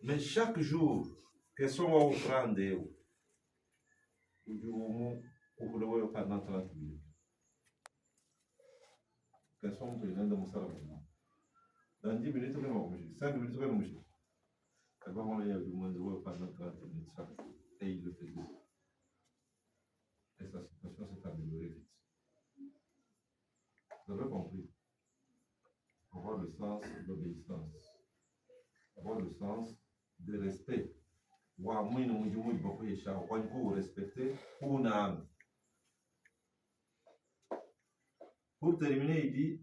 Mais chaque jour, quels sont vos offrandes? Vous pendant 30 minutes. Quels sont vos offrandes de Moussala? Dans 10 minutes, vous allez manger. 5 minutes, vous allez manger. Quand on a du monde pendant 30 minutes chaque jour. Et il le faisait. Et sa situation s'est améliorée vite. Vous avez compris? Avoir le sens d'obéissance. Avoir le sens de respect. Vous respecter pour âme. Pour terminer, il dit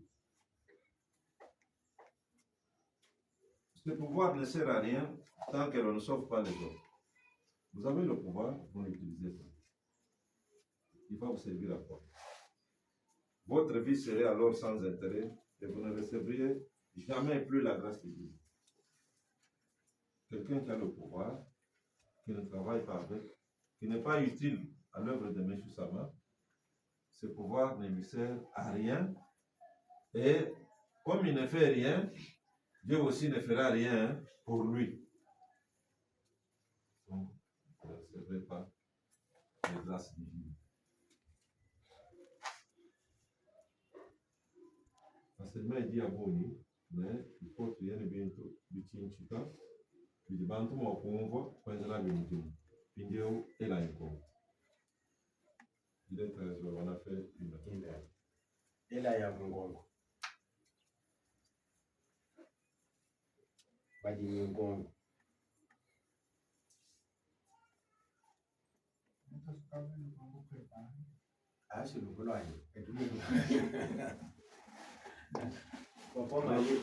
ce pouvoir ne sert à rien tant qu'elle ne sauve pas les autres. Vous avez le pouvoir, vous l'utilisez pas. Il va vous servir à quoi? Votre vie serait alors sans intérêt et vous ne recevriez jamais plus la grâce de Dieu. Quelqu'un qui a le pouvoir, qui ne travaille pas avec, qui n'est pas utile à l'œuvre de M. Sama, ce pouvoir ne lui sert à rien. Et comme il ne fait rien, Dieu aussi ne fera rien pour lui. Donc, ne recevez pas les grâces divines. L'enseignement est dit à Boni, mais il faut que tu bientôt du Chika, puis du Bantu Mokumvo, quand il a vu une Pindio et la Nko. Il est très heureux, on a fait une. Et là, il y a mon gong. Pas dit mon gong. Ah, c'est le boulot.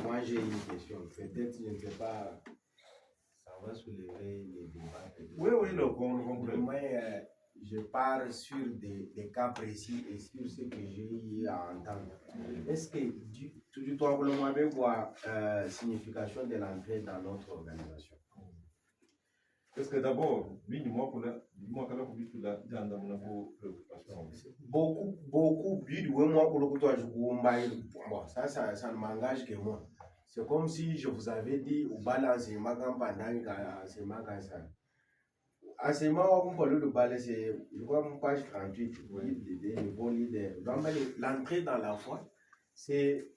Moi, j'ai une question. Peut-être, je ne sais pas, ça va soulever les débats. Oui, le comprend. Moi, je pars sur des cas précis et sur ce que j'ai eu à entendre. Est-ce que tu dois même voir la signification de l'entrée dans notre organisation? Parce que d'abord, beaucoup, ça ne m'engage que moi. C'est comme si je vous avais dit, au balance, ma campagne, c'est ma cancer. À ce moment où on parle de balance, je vois mon page 38, l'entrée dans la foi, c'est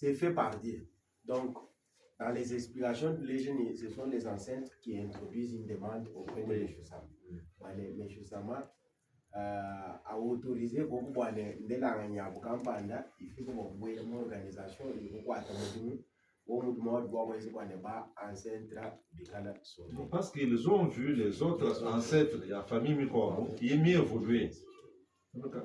fait par Dieu. Donc, dans les explications de l'Église, ce sont les ancêtres qui introduisent une demande auprès de M. Sama. M. Sama a autorisé beaucoup de la campagne, il faut que vous ayez une organisation, il faut parce qu'ils ont vu les autres ancêtres de la famille Mikomo, qui est mieux évolué. Peut-être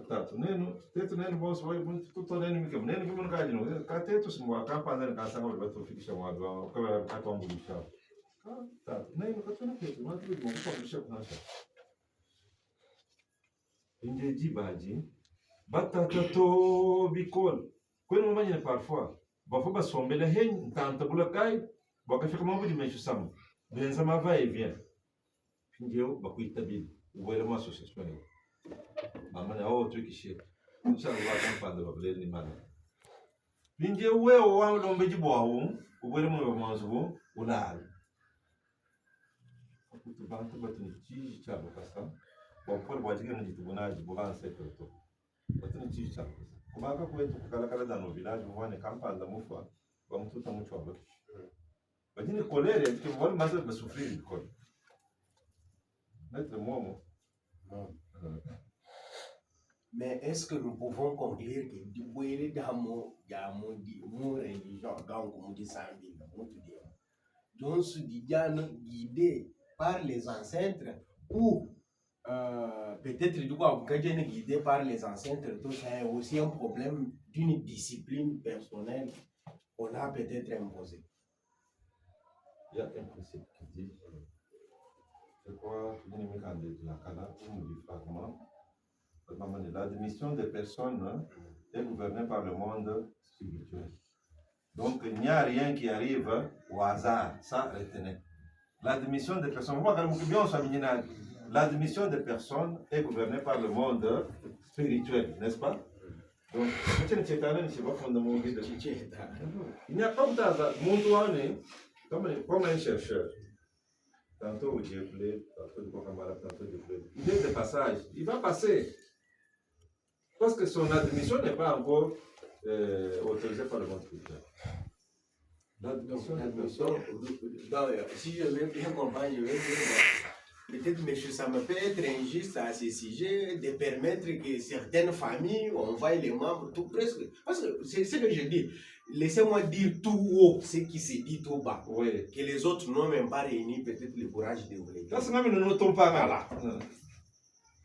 parfois, parfois, sombele hen, tante bulakai, bakafika mambo de mesho sam. Benzama vai e vient. Pindio, bakuitabil, o uma associação. Amana outro que chega. Não sabe lá campada do Babel ni mana. Pindio, o lombe de boa, o uma manzo, o lado. Tu bantu batun ci chabo kasam. Bopor bojiga ni tubuna de boa secreto. Batun ci chabo. Como é que foi tu cala da novidade, vou na campanha da mufa, vamos tudo muito chabo. Mas ele colher, ele que vai mais para sofrer de col. Notre momo. Mais est-ce que nous pouvons conclure que du boire d'amo, d'amo, d'imo religion, donc on dit ça, donc ce diane guidé par les ancêtres ou peut-être du coup guidé par les ancêtres, tout ça est aussi un problème d'une discipline personnelle qu'on a peut-être imposée. Il y a un principe qui dit, je crois, l'admission des personnes est gouvernée par le monde spirituel. Donc il n'y a rien qui arrive au hasard, ça retenez. L'admission des personnes, l'admission des personnes est gouvernée par le monde spirituel, n'est-ce pas? Donc, il n'y a pas de hasard. Comme un chercheur, tantôt au Dieplé, tantôt du Kokamara, tantôt du Blé, il est de passage, il va passer. Parce que son admission n'est pas encore autorisée par le monde culturel. Si je vais bien comprendre, je vais dire, peut-être, mais ça me peut être injuste à ce sujet de permettre que certaines familles envoient les membres tout presque. Parce que c'est ce que je dis. Laissez-moi dire tout haut ce qui se dit tout bas. Oui. Que les autres n'ont même pas réuni peut-être le courage de vous le dire. Ça, c'est même nous ne notons pas. Voilà.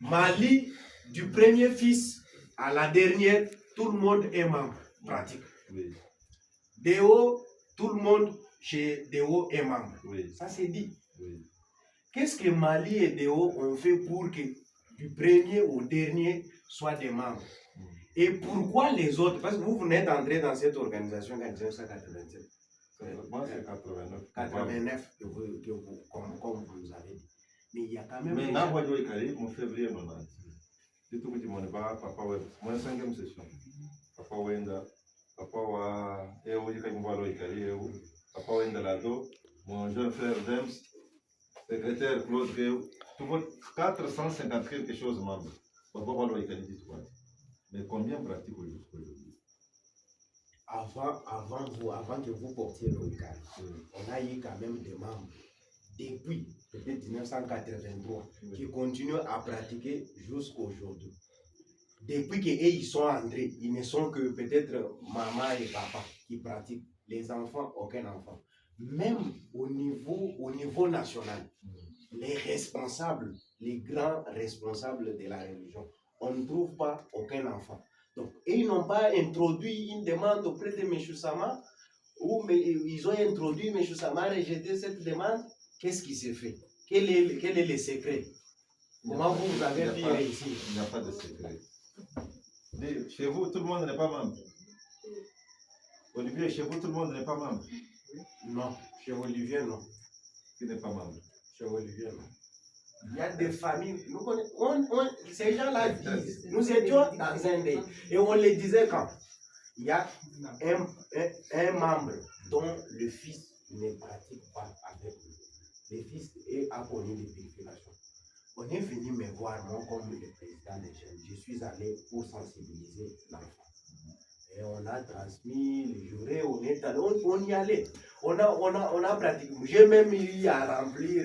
Mali, du premier fils à la dernière, tout le monde est membre pratique. Oui. Déo, tout le monde chez Déo est membre. Oui. Ça c'est dit. Oui. Qu'est-ce que Mali et Déo ont fait pour que du premier au dernier soient des membres? Et pourquoi les autres? Parce que vous venez d'entrer dans cette organisation en 1987. Moi, c'est 89. 89, comme vous avez dit. Mais il y a quand même. Mais là, je vais en février, maintenant. C'est tout que tu m'en pas, papa, ouais. Moi, 5e session. Papa, Wenda, papa, wa, et où il y a une voix, papa, Wenda, là-dedans, mon jeune frère Dems, secrétaire Claude Réou, tout le monde, 450 quelque chose membres. Papa, wa, dit tout. Mais combien pratique aujourd'hui? Avant que vous portiez le ICAR, on a eu quand même des membres depuis peut-être 1983 qui continuent à pratiquer jusqu'aujourd'hui. Depuis qu'ils sont entrés, ils ne sont que peut-être maman et papa qui pratiquent. Les enfants, aucun enfant. Même au niveau national, les responsables, les grands responsables de la religion, on ne trouve pas aucun enfant. Donc, et ils n'ont pas introduit une demande auprès de M. Sama, ou mais ils ont introduit, M. Sama a rejeté cette demande. Qu'est-ce qui s'est fait? Quel est le secret? Comment vous avez pu réussir? Il n'y a pas de secret. Chez vous, tout le monde n'est pas membre. Olivier, chez vous, tout le monde n'est pas membre. Non, chez Olivier, non. Qui n'est pas membre? Chez Olivier, non. Il y a des familles, nous connaissons, ces gens-là disent, nous étions dans un dé, et on les disait quand il y a un membre dont le fils ne pratique pas avec lui. Le fils a connu des purifications. On est venu me voir, moi, comme le président des jeunes. Je suis allé pour sensibiliser l'enfant. Et on a transmis les jurés, on est allé, on y allait. On a pratiqué. J'ai même eu à remplir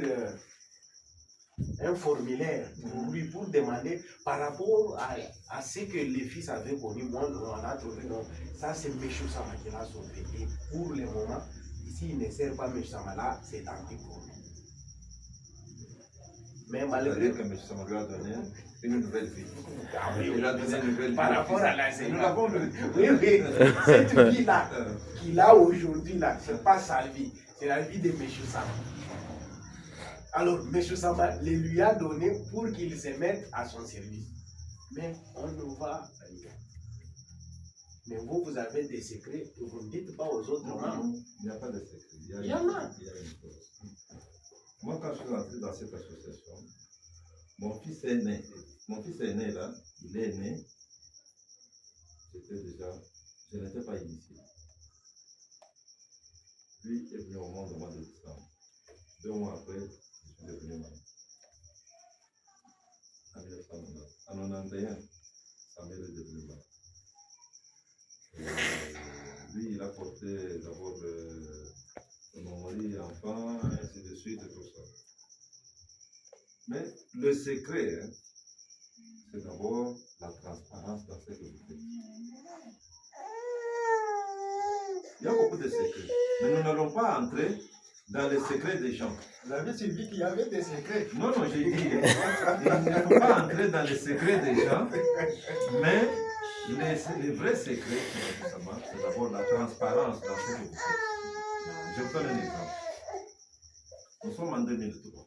un formulaire pour lui, pour demander par rapport à ce que les fils avaient connu. Moi, on a trouvé, non, ça c'est M. Sama qui l'a sauvé. Et pour le moment, ici, il ne sert pas M. Sama là, c'est tant pis pour lui. Mais malgré que M. Sama lui a donné une nouvelle vie. Ah oui, Il a donné une nouvelle vie. par rapport à l'enseignement. Nous l'avons vu. Oui, oui. Cette vie-là, qu'il a aujourd'hui, là, ce n'est pas sa vie. C'est la vie de M. Sama. Alors, M. Sama le lui a donné pour qu'il se mette à son service. Mais on ne va rien. Mais vous avez des secrets que vous ne dites pas aux autres membres. Il n'y a pas de secret. Il y en a. Il y a une chose. Moi, quand je suis entré dans cette association, mon fils est né. Mon fils est né là, il est né. Je n'étais pas initié. Lui est venu au monde au mois de décembre. 2 mois après, je suis devenu membre. En 1991, Samuel est devenu membre. Lui, il a porté d'abord mon mari enfant, ainsi de suite, et tout ça. Mais le secret, hein, c'est d'abord la transparence dans ce que vous faites. Il y a beaucoup de secrets, mais nous n'allons pas entrer dans les secrets des gens. Vous avez suivi qu'il y avait des secrets. Non, j'ai dit, il ne faut pas entrer dans les secrets des gens, mais les vrais secrets, c'est d'abord la transparence dans ce que vous faites. Je vous donne un exemple. Nous sommes en 2003.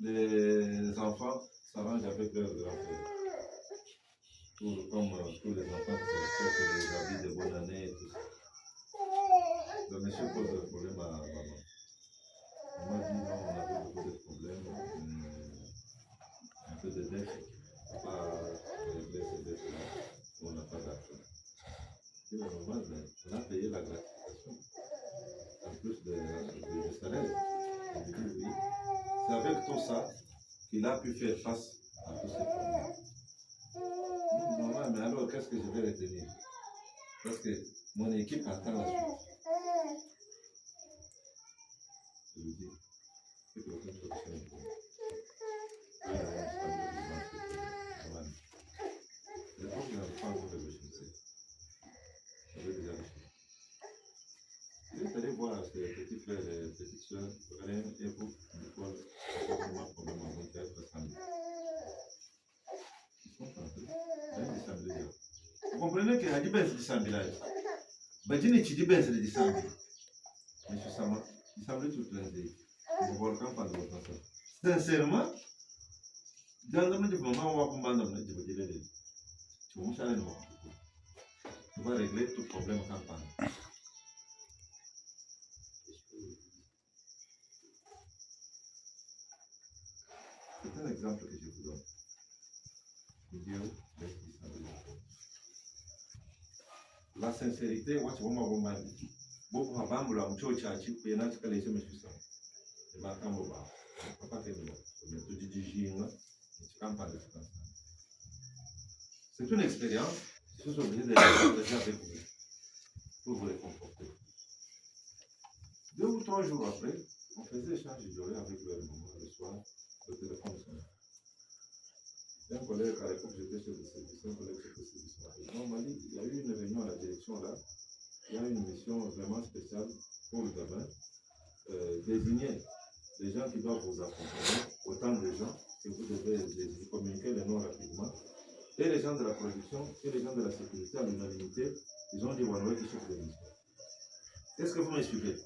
Les enfants s'arrangent avec leurs grands-pères. Comme tous les enfants qui se respectent les habits de bonne année et tout ça. Le monsieur pose le problème à maman. Maman dit non, on avait beaucoup de problèmes, un peu de dettes, on n'a pas réglé ces dettes-là, on n'a pas d'argent. Et la maman, on a payé la gratification. plus de salaire. Je dis oui. C'est avec tout ça qu'il a pu faire face à tous ces problèmes. Maman, mais alors qu'est-ce que je vais retenir? Parce que mon équipe attend la suite. Je lui dis, c'est que aucune solution est bonne. Je pense que je n'avais pas encore réfléchi. J'avais déjà réfléchi. Je suis allé voir ses petits frères et petites soeurs, rien et pour l'école, c'est pas vraiment un problème en mondial parce qu'ils sont tentés. Vous comprenez que Hadi Ben se sambila. Bajini Chidi Ben se dit sambi. Monsieur Sama, il semblait tout lundi. Vous voyez quand on voit ça. Sincèrement, dans le moment où on va combattre, on va dire que tu vas changer le monde. Tu vas régler tout problème campagne. C'est un exemple que je vous donne. Dieu laisse disambila. La sincérité, watu wama wamani. Boku habambula mchocha chiku yana chikalese meshusa. Eba kambo ba. Papa kendo. Tujijinga. Chikampande chikansa. C'est une expérience. Je suis obligé de partager avec vous pour vous réconforter. 2 ou 3 jours après, on faisait échange de avec le maman le soir, le téléphone sonnait. Un collègue à l'époque, j'étais chef de service, un collègue chef de service. On m'a dit, il y a eu une réunion à la direction là, il y a une mission vraiment spéciale pour le gamin, désigner les gens qui doivent vous accompagner, autant de gens que vous devez communiquer les noms rapidement, et les gens de la production, et les gens de la sécurité à l'unanimité, ils ont dit, Wanoué qui chef de mission. Est-ce que vous me suivez?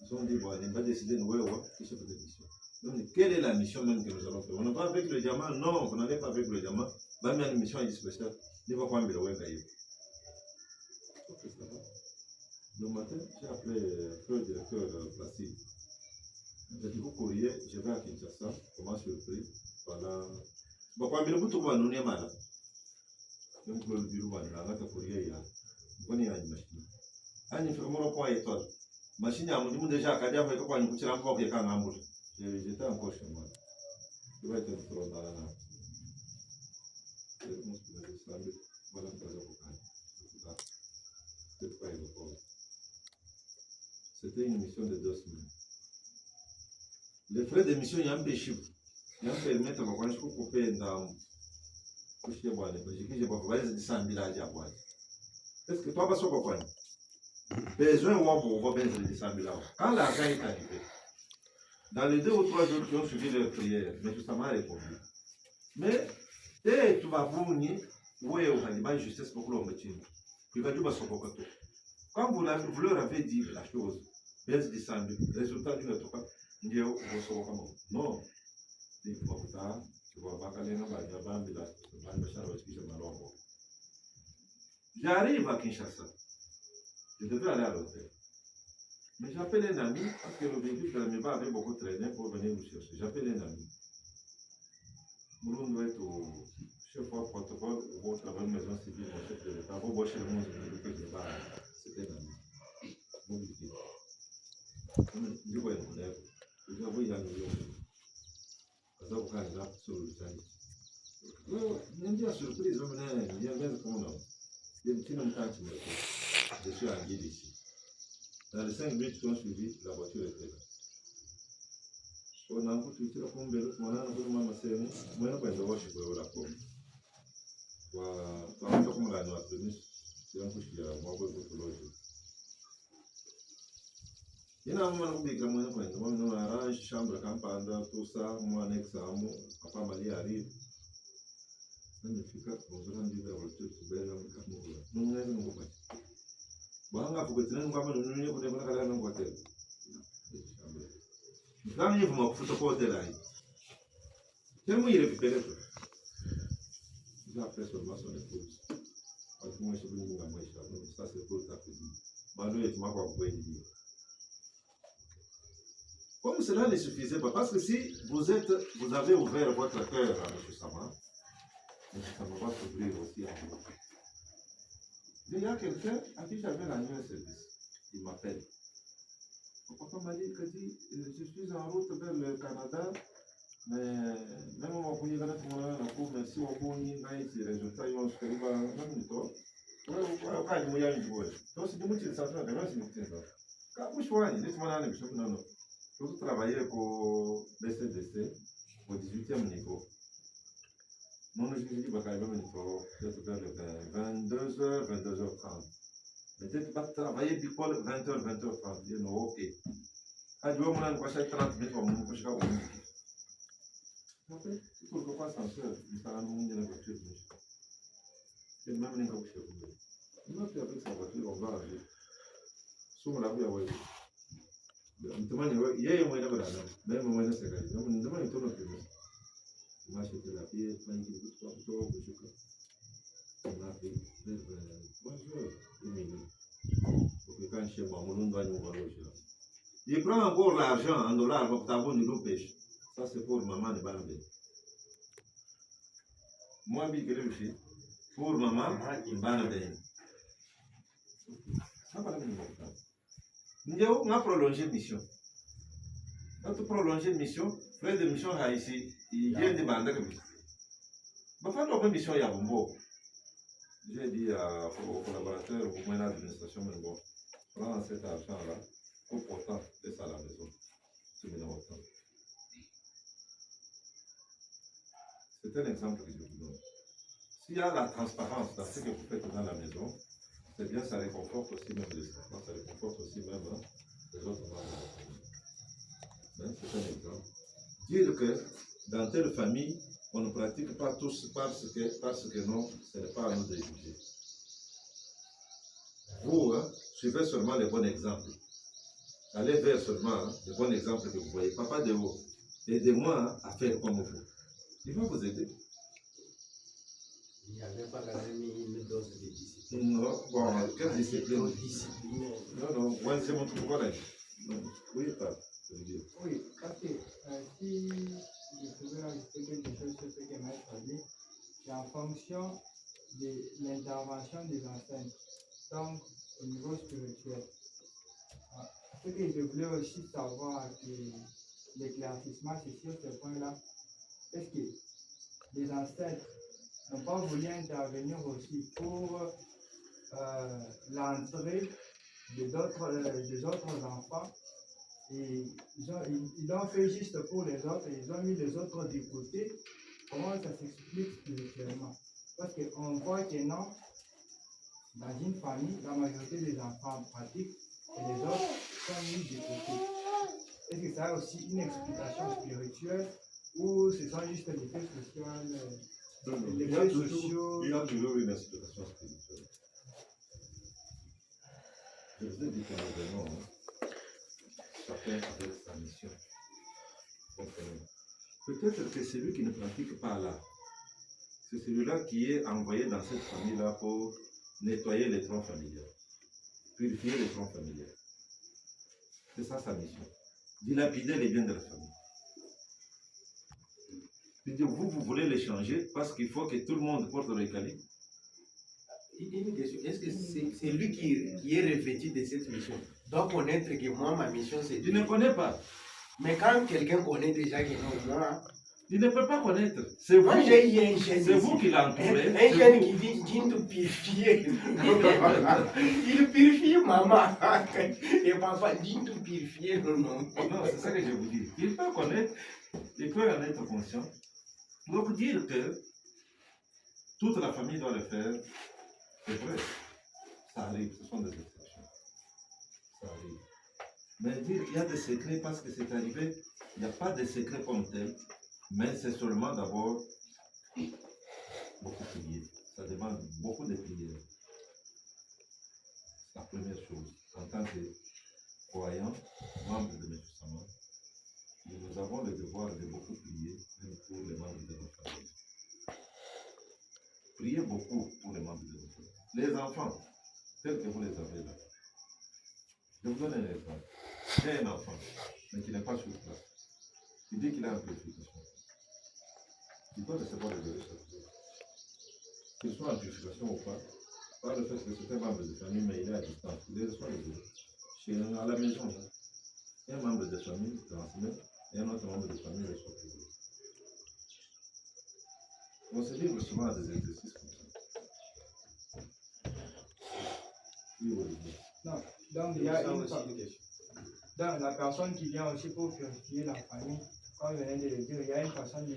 Ils ont dit, bon, on va décider de Nouéwa qui chef de mission. Donc, quelle est la mission même que nous allons faire? On n'est pas avec le diamant, non, vous n'allez pas avec le diamant. Bah, mais une mission spéciale, il va prendre le Wégaï. Le matin, j'ai appelé le directeur Placide. J'ai dit, vous courrier, je vais à Kinshasa, comment surpris, voilà. Bon, quand il tout va nous n'est mal. Donc, le bureau, on a un courrier, il y a une machine. Ah, il faut que mon point étoile. Machine, on dit déjà, quand il y a un peu de temps, il y a un peu de j'étais encore chez moi. Je vais être trop dans la nappe. C'était une mission de 2 semaines. Les frais de mission, il y a un péché. Il y a un permettre de voir couper dans le coucher bois. J'ai pas voir les 100 000 à bois. Est-ce que toi, vas-tu comprendre? Besoin ou on va bien les 100 000 quand l'argent est arrivé. Dans les 2 ou 3 jours qui ont suivi leur prière, mais tout ça m'a répondu. Mais, tu vas venir, oui, on va dire justice pour l'homme. Tu vas dire, quand vous leur avez dit la chose, baisse du 100 000, résultat du notre pas, non. J'arrive à Kinshasa. Je devais aller à l'hôtel. Mais j'appelle un ami, parce que le véhicule de la Miba avait beaucoup traîné pour venir nous chercher. J'appelle un ami. Nous devons être au chef de protocole ou au travail de maison civile, au chef de l'État. Vous voyez le monde que je pas. C'était un ami. Mobilité. Je vois un élève. Je vois un élève. Parce que vous avez un sur le service. Non, bien surprise, il y a même qu'on a. Il y a un petit nombre de je suis en guide ici. Dans les 5 minutes qui ont suivi, la voiture était là. On a un peu de temps, on a un peu de temps, on a un peu de temps, on a un peu de temps. On a un peu de temps, on a un peu de temps. Il y a un moment où on arrange chambre, campagne, tout ça, on annexe à moi, papa Mali arrive. On se rend vers la voiture, c'est belle, on est dans le cas. Bon, on a beaucoup de temps, on va nous dire que nous allons dans l'hôtel. Quand il faut me foutre au hôtel, c'est moi qui récupère tout. J'ai appelé seulement son épouse. Parce que moi, je suis venu à moi, ça c'est pour ta cuisine. Manu est ma voix pour dire. Comme cela ne suffisait pas, parce que si vous avez ouvert votre cœur à M. Sama, M. Sama va s'ouvrir aussi à vous. Il y a quelqu'un à qui j'avais rendu un service. Il m'appelle. Mon papa m'a dit que je suis en route vers le Canada, mais même mon pays, mais si on connaît les résultats, ils vont se faire même toi. Ouais, quand il y a une joueur. Donc, c'est du ça, c'est ça. Quand vous choisissez, dites-moi, non, non. Je veux travailler pour BCDC au 18e niveau. Mon objectif, c'est peut-être vers le 22h, 22h30. Mais peut-être pas travailler picole 20h, 20h30. You know, ok. Ah, tu vois, mon quoi, c'est 30 minutes, on va coucher au monde. Après, il faut que quoi, sans soeur, il s'en a mis dans la voiture. C'est même une voiture. Non, puis avec sa voiture, on va aller. Sur la rue, ouais. Il y a un moyen de faire, même un moyen de se faire. Donc, nous devons y tourner plus. On va acheter la pièce, prendre une petite photo, on a fait bonjour, quand chez moi, on doit nous voir aussi. Il prend encore l'argent en dollars, pour t'avoir une pêche. Ça, c'est pour maman de Banabé. Moi, je suis aussi. Pour maman de Banabé. Ça va être important. Nous avons prolongé la mission. Notre prolongé la mission, frère de mission a ici, il vient de Banabé. Mais pas de mission, il y a un bon. J'ai dit aux collaborateurs, au moins l'administration, mais bon, prends cet argent-là, important, laisse à la maison. C'est bien important. C'est un exemple que je vous donne. S'il y a la transparence dans ce que vous faites dans la maison, c'est bien, ça réconforte aussi même les enfants, ça réconforte aussi même les autres membres de la famille. C'est un exemple. Dire que dans telle famille, on ne pratique pas tous parce que non, ce n'est pas à nous de juger. Vous, suivez seulement les bons exemples. Allez vers seulement les bons exemples que vous voyez. Papa de haut, aidez-moi à faire comme vous. Il va vous aider. Il n'y avait pas quand même une dose de discipline. Non, bon, quelle discipline? Non, non, moi c'est mon truc correct. Oui, pas. Oui, parce que si je pouvais ajouter quelque chose sur ce que Maître a dit, c'est en fonction de l'intervention des enseignes, donc au niveau spirituel. Ce que je voulais aussi savoir, l'éclaircissement, c'est sur ce point-là, est-ce que les ancêtres n'ont pas voulu intervenir aussi pour l'entrée des autres enfants? Et ils l'ont fait juste pour les autres, et ils ont mis les autres de côté. Comment ça s'explique spirituellement? Parce qu'on voit que non, dans une famille, la majorité des enfants pratiquent et les autres sont mis de côté. Est-ce que ça a aussi une explication spirituelle ou ce sont juste des faits sociaux? Il y a toujours une explication spirituelle. Je vous ai dit que nous venons, chacun avec sa mission. Peut-être que celui qui ne pratique pas là, c'est celui-là qui est envoyé dans cette famille-là pour nettoyer les troncs familiaux, purifier les troncs familiaux. C'est ça sa mission. Dilapider les biens de la famille. Puis vous voulez les changer parce qu'il faut que tout le monde porte le calibre. Une question, est-ce que c'est lui qui est revêtu de cette mission doit connaître que moi, ma mission, c'est... Tu ne connais pas. Mais quand quelqu'un connaît déjà que non, moi... Tu ne peux pas connaître. C'est vous, moi, j'ai eu un jeune. C'est vous qui l'entourez. Un jeune qui dit qu'il doit purifier. Il purifie maman. Et papa dit qu'il doit purifier. Non, c'est ça que je vous dis. Il peut connaître, il peut en être conscient. Donc dire que toute la famille doit le faire, c'est vrai. Ça arrive, ce sont des exceptions. Ça arrive. Mais dire qu'il y a des secrets parce que c'est arrivé, il n'y a pas de secret comme tel. Mais c'est seulement d'abord beaucoup prier. Ça demande beaucoup de prières. C'est la première chose. En tant que croyants, membres de notre Sama, nous avons le devoir de beaucoup prier, même pour les membres de notre famille. Priez beaucoup pour les membres de notre famille. Les enfants, tels que vous les avez là. Je vous donne un exemple. J'ai un enfant, mais qui n'est pas sur place. Il dit qu'il a un purification. Il doit recevoir le verset chaque jour. Qu'il soit en purification ou pas, le fait que c'est un membre de famille, mais il est à distance. Il reçoit le verset. À la maison, là. un membre de famille transmet et un autre membre de famille reçoit toujours. On se livre souvent à des exercices comme ça. Oui, Olivier. Non, donc il y a donc, la personne qui vient aussi pour purifier la famille, comme je viens de le dire, il y a une façon de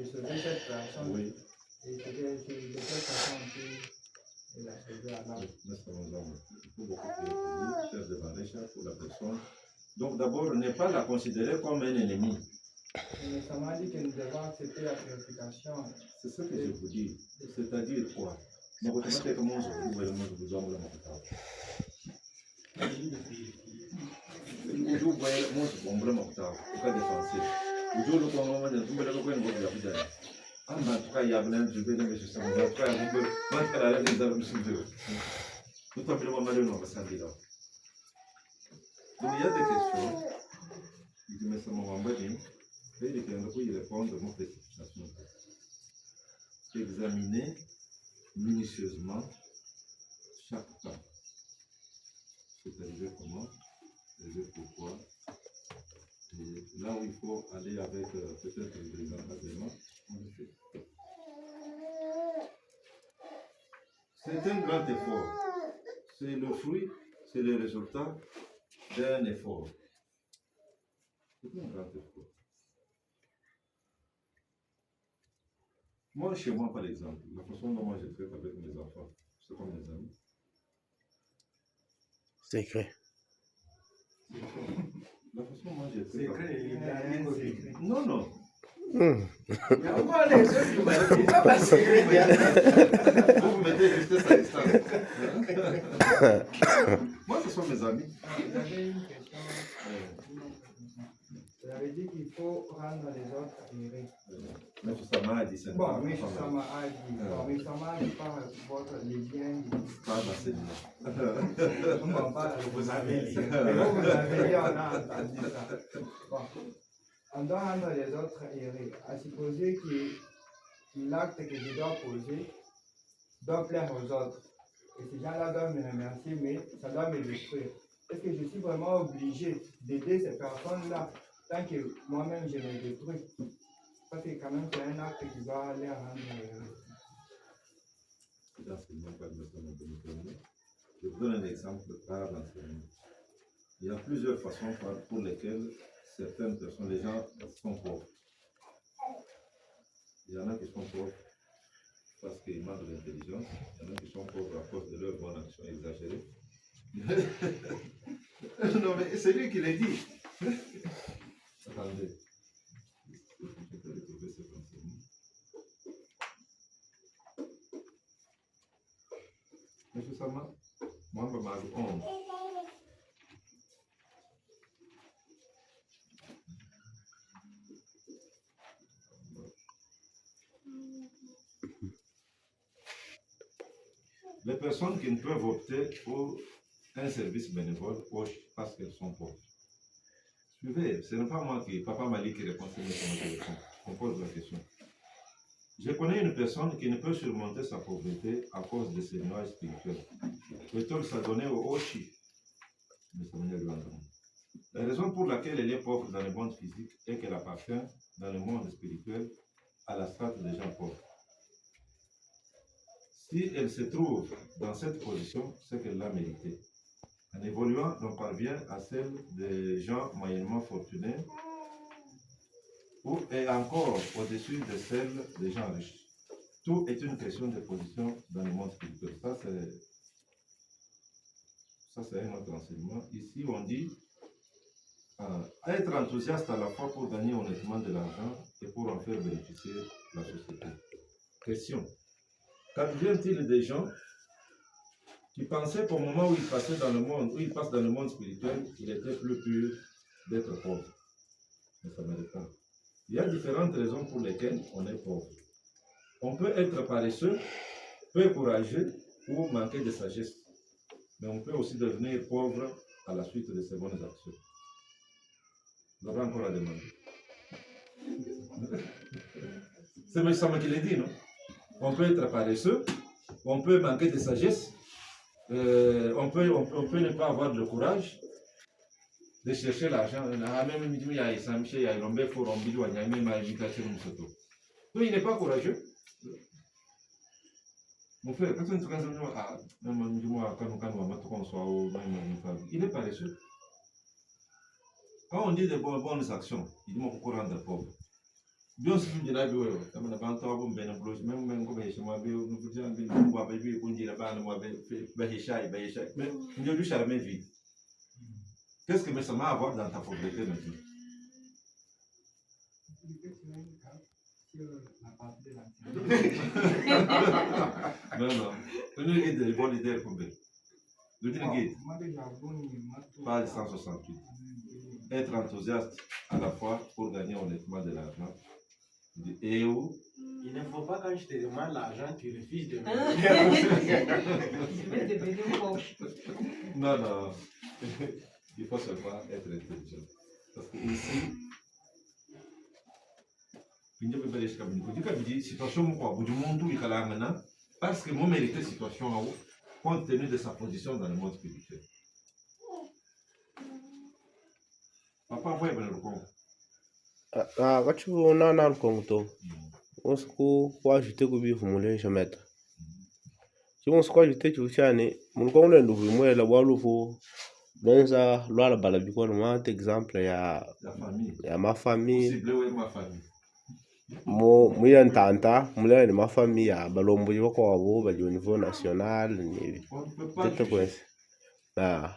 sauver cette personne. Oui. Et peut-être que de cette façon, on peut la sauver à l'âme. Il faut beaucoup faire de barèches pour la personne. Donc d'abord, ne pas la considérer comme un ennemi. Mais ça m'a dit que nous devons accepter la purification. C'est ce que je vous dis. C'est-à-dire quoi? Vous automatique comment vous voulez vous donner la matin. Vous voyez moi je bombe la matin. Pas défensif. Vous le comment vous voulez le coin vous avez. Ah mais en tout cas il y a plein de jeux de monsieur ça. En tout cas vous pouvez mettre la lettre des armes sur deux. Tout à fait le moment de nous ça dit là. Donc il y a des questions. Je me sens mon embêté. Et les gens qui répondent mon précipitation. Examiner minutieusement chaque pas. C'est arrivé comment, arrivé pourquoi. Et là où il faut aller avec peut-être des encadrements, on le fait. C'est un grand effort. C'est le fruit, c'est le résultat d'un effort. C'est un grand effort. Moi, chez moi, par exemple, la façon dont moi je traite avec mes enfants, c'est comme mes amis. Secret. La façon dont moi je traite. Secret. Non, non. Il y a encore les autres qui m'ont dit, pas secret. Vous me mettez juste à distance. Moi, ce sont mes amis. J'avais une question. Vous avez dit qu'il faut rendre les autres heureux. Mais tout ça m'a dit, c'est Bon, mais ça m'a dit. Bon, mais ça m'a dit par les biens. pas assez Vous avez les Vous avez dit, on a entendu ça. Bon, on doit rendre les autres heureux. À supposer que l'acte que je dois poser doit plaire aux autres. Et ces gens-là doivent me remercier, mais ça doit me détruire. Est-ce que je suis vraiment obligé d'aider ces personnes-là tant que moi-même je me détruis? Parce que quand même c'est un acte qui va les rendre heureux. Je vous donne un exemple par l'enseignement. Il y a plusieurs façons pour lesquelles certaines personnes, les gens sont pauvres. Il y en a qui sont pauvres parce qu'ils manquent d'intelligence. Il y en a qui sont pauvres à cause de leur bonne action exagérée. Non, mais c'est lui qui l'a dit. Attendez. Je peux retrouver cet enseignement. Monsieur Sama, moi, je m'arrête 11. Les personnes qui ne peuvent opter pour un service bénévole parce qu'elles sont pauvres. Suivez, ce n'est pas moi qui, Papa Mali qui répond, c'est mon téléphone. On pose la question. Je connais une personne qui ne peut surmonter sa pauvreté à cause de ses nuages spirituels. Peut-on s'adonner au Oshi? La raison pour laquelle elle est pauvre dans le monde physique est qu'elle appartient dans le monde spirituel à la strate des gens pauvres. Si elle se trouve dans cette position, c'est qu'elle l'a mérité. En évoluant, on parvient à celle des gens moyennement fortunés et encore au-dessus de celle des gens riches. Tout est une question de position dans le monde spirituel. Ça, c'est un autre enseignement. Ici, on dit être enthousiaste à la fois pour gagner honnêtement de l'argent et pour en faire bénéficier la société. Question. Qu'advient-il des gens qui pensaient qu'au moment où ils passaient dans le monde, où ils passent dans le monde spirituel, il était plus pur d'être pauvre? Mais ça me répond. Il y a différentes raisons pour lesquelles on est pauvre. On peut être paresseux, peu courageux ou manquer de sagesse. Mais on peut aussi devenir pauvre à la suite de ses bonnes actions. Vous avez encore à demander. C'est M. Sama qui l'a dit, non? On peut être paresseux, on peut manquer de sagesse, on peut ne pas avoir de courage, de chercher l'argent. Même il y a Saint-Michel, il y a Lombe, Forombi, il y a même invitation de Soto. Donc il n'est pas courageux. Mon frère, quand on dit il est paresseux. Quand on dit de bonnes actions, il dit mon courant de pauvre. Bien sûr, je l'ai vu, comme on a pas entendu, même comme je m'avais dit, nous avons vu qu'on dit là-bas, nous avons fait Bahishai, mais nous avons jamais vu. Qu'est-ce que ça m'a à voir dans ta pauvreté maintenant? Non, non. Nous avons des bonnes idées pour vous. Nous avons dit, page 168. Être enthousiaste à la fois pour gagner honnêtement de l'argent. Et où? Il ne faut pas quand je te demande l'argent, tu refuses de me Je vais devenir moche. Non, non. Il faut seulement être intelligent. Parce que ici, il n'y a pas de situation du monde où il y a maintenant, parce que moi, mérite situation en haut, compte tenu de sa position dans le monde spirituel. Papa, voyez bien le Congo. Wakati unaona Kongo usiku wajute kubivumule shameta chimusiku wajute chuchane mulikuwa ule ndugu mwela walufu benza lwala bala bikolo mate exemple ya ma famille Ciblé où est ma famille? muya ntanta mule ni ma famille ya balombo yoko wabo bali au niveau national ni On ne peut pas tete juger. kwese na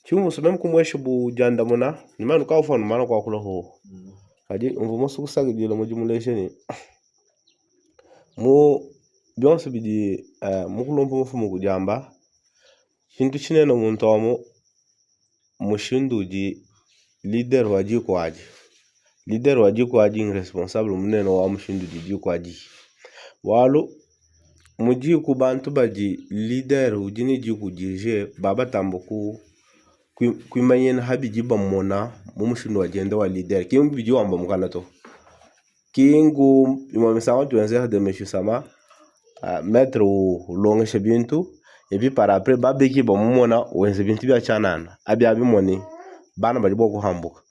chimusu même kumweshe bu janda muna ni manu ka ufanu mana kwa kula ho kadi umvumo sukusaga dilo mujumuleshe ni mu byonse bidi mukulompa mufumu kujamba chintu chinene muntu wamo mushinduji leader waji leader waji responsable munene wa mushinduji jikwaji walo muji ku bantu baji leader ujini jiku dirige baba tamboku kuimanyena habiji bamona mumushindu wajenda wa leader kimbi biji wamba mukana to kingu imamisama tuenze de meshu sama mettre longeshe bintu et puis par après babeki bamumona wenze bintu bya chanana abi moni bana bali boko hambuka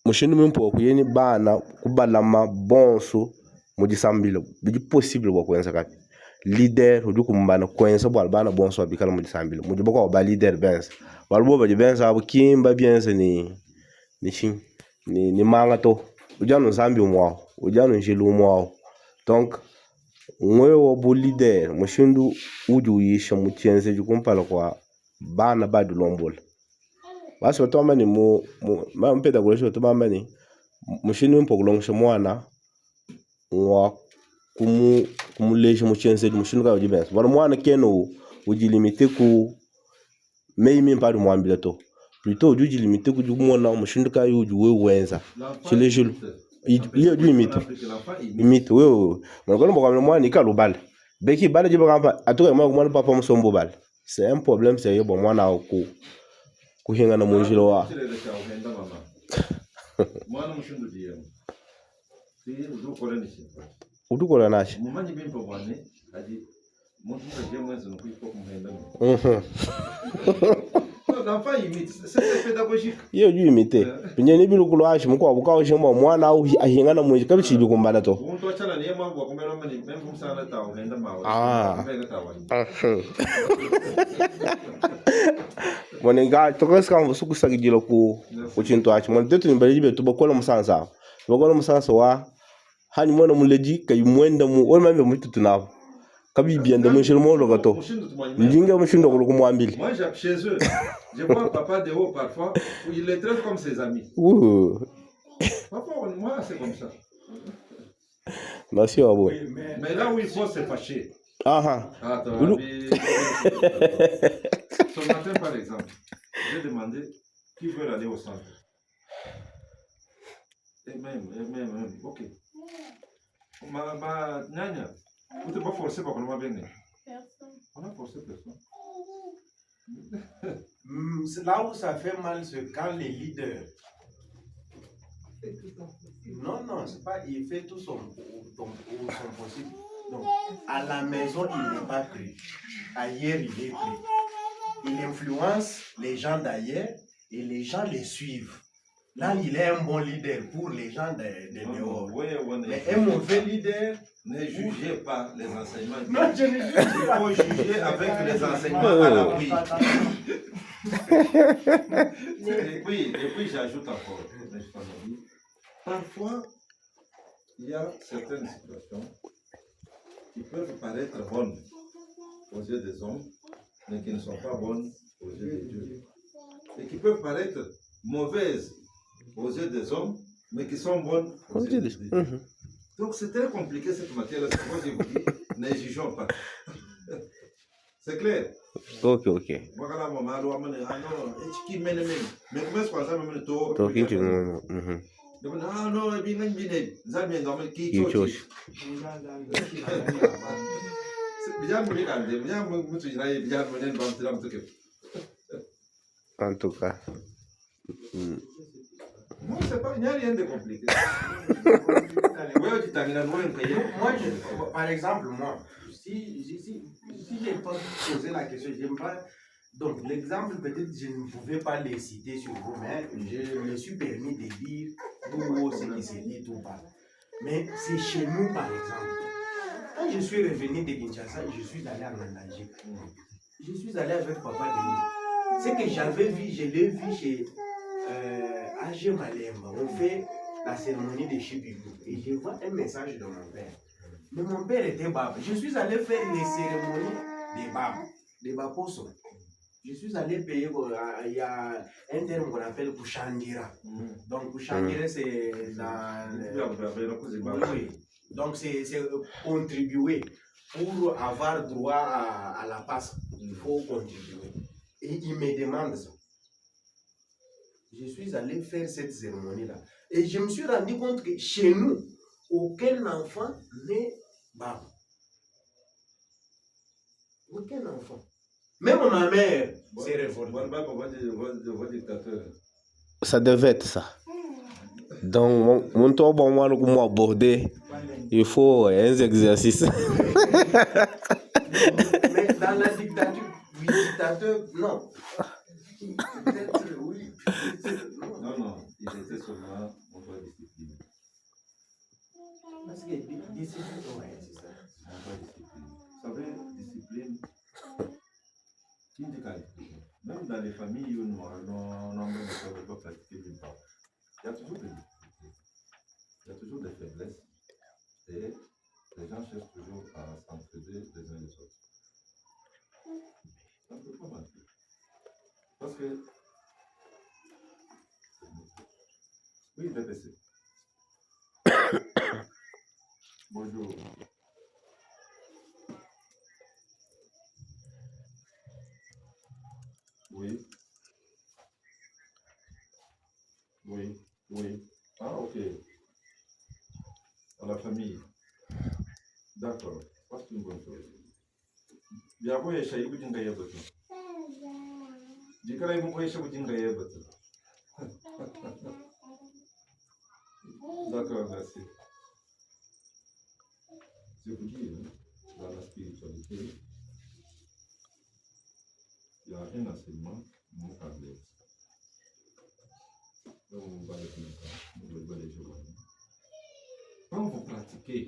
mushindu mimpo kuyeni bana kubalama bonso mujisambilo biji possible boko wenza kati leader ujuku mbana kwenza bana bonso abikala mujisambilo mujiboko ba leader benza walbo baji benza abo kimba bienze ni manga to ujano zambi umwao ujano njilu umwao donc mwewo bu leader mushindu uju yisha muchenze jukumpala kwa bana badu lombola basi watoma ni mpeda kulesho watoma ni mushindu mpo kulongisha mwana wa kumulesha muchenze mushindu ka ujibenza bwana mwana keno ujilimite ku meimi mpadu mwambila to plutôt uju jilimite ku jumona mushindu ka uju wewenza chilejulu iyo du imite wewe mwana kwa mwana ikalubala beki bala jiba kamba atuka mwana papa musombo bala c'est un problème sérieux bon mwana ku kuhinga na munjilo wa mwana mushindu diye si udukora nishi udukola nashi mumanyi bimpo bwane adi muntu kaje mwenzo nukuipo kumuhenda l'enfant imite, c'est pédagogique. Iyo ju imite pinye ni bilu kulwashi muko abukawo shimo mwana au ahinga na munji kabichi bikumbana to umuntu wachana niye mambo akomera mani memvu msana ta uhenda mawe moninga tokoska mvusuku sagijilo ku chintu achi mon tetu nimbali jibe tubokola musansa wa hani mwana muleji kay mwenda mu wol mambe mutu tunabo kabi biende munshiro mo logato njinga mushindo ku mwambili moi j'ai chez eux je vois papa de haut parfois où il les traite comme ses amis papa moi c'est comme ça merci abo mais là où il faut se fâcher attends ce matin par exemple j'ai demandé qui veut aller au centre et même ok ma nyanya vous n'êtes pas forcé par comment venir personne on a forcé personne. Là où ça fait mal, c'est quand les leaders. Non, c'est pas. Il fait tout son possible. Donc, à la maison, il n'est pas pris. Ailleurs, il est pris. Il influence les gens d'ailleurs et les gens les suivent. Là, il est un bon leader pour les gens de dehors. Mais un mauvais leader... Ne jugez pas les enseignements. Non, je ne juge Il pas. faut juger avec les enseignements à l'appui. Et puis j'ajoute encore. Parfois, il y a certaines situations qui peuvent paraître bonnes aux yeux des hommes, mais qui ne sont pas bonnes aux yeux de Dieu. Et qui peuvent paraître mauvaises aux yeux des hommes, mais qui sont bonnes aux yeux de Dieu. Donc c'est très compliqué cette matière-là. C'est pourquoi je vous dis, ne jugeons pas. C'est clair? Ok, ok. Voilà, maman, alors, ah non, qui mène même. Mais comment est-ce qu'on s'appelle même le tour? Talking to Ah non, et bien, Zambien, dans le qui Kichochi. Bien, vous regardez, bien, vous tirez, bien, vous n'êtes pas en tout cas. En tout cas. Non, c'est pas, il n'y a rien de compliqué. Moi, par exemple, si j'ai pas posé la question, j'aime pas. Donc, l'exemple, peut-être je ne pouvais pas les citer sur vous, mais je me suis permis de dire tout ce qui s'est dit tout bas. Mais c'est chez nous, par exemple. Quand je suis revenu de Kinshasa, je suis allé en Algérie. Je suis allé avec Papa Denis. Ce que j'avais vu, je l'ai vu chez AG Malemba. On fait la cérémonie de Chibibou. Et je vois un message de mon père. Mais mon père était Bab. Je suis allé faire les cérémonies des Bab, des Baposo. Je suis allé payer, il y a un terme qu'on appelle Kushandira. Donc Kushandira, c'est oui. Donc c'est contribuer. Pour avoir droit à la passe, il faut contribuer. Et il me demande ça. Je suis allé faire cette cérémonie-là. Et je me suis rendu compte que chez nous, aucun enfant n'est Bab. Aucun enfant. Même ma mère s'est révoltée. Ça devait être ça. Donc, mon tour, bon, moi, comment aborder, il faut un exercice. Mais dans la dictature, oui, dictateur, non. Peut-être, oui. Non, il était seulement on doit discipliner. Parce que discipline, ouais, c'est ça. On doit discipliner. Vous savez, discipline, même dans les familles où nous ne peut pas pratiquer le temps, il y a toujours des difficultés, il y a toujours des faiblesses et les gens cherchent toujours à s'entraider les uns les autres. Ça ne peut pas mentir. Parce que, oui, VPC. Bonjour. Oui. Oui. Ah, ok. À la famille. D'accord. C'est une bonne chose. Bien, vous avez essayé de vous dire que D'accord, merci. Je vous dis, dans la spiritualité, il y a un enseignement, mon parler. Quand vous pratiquez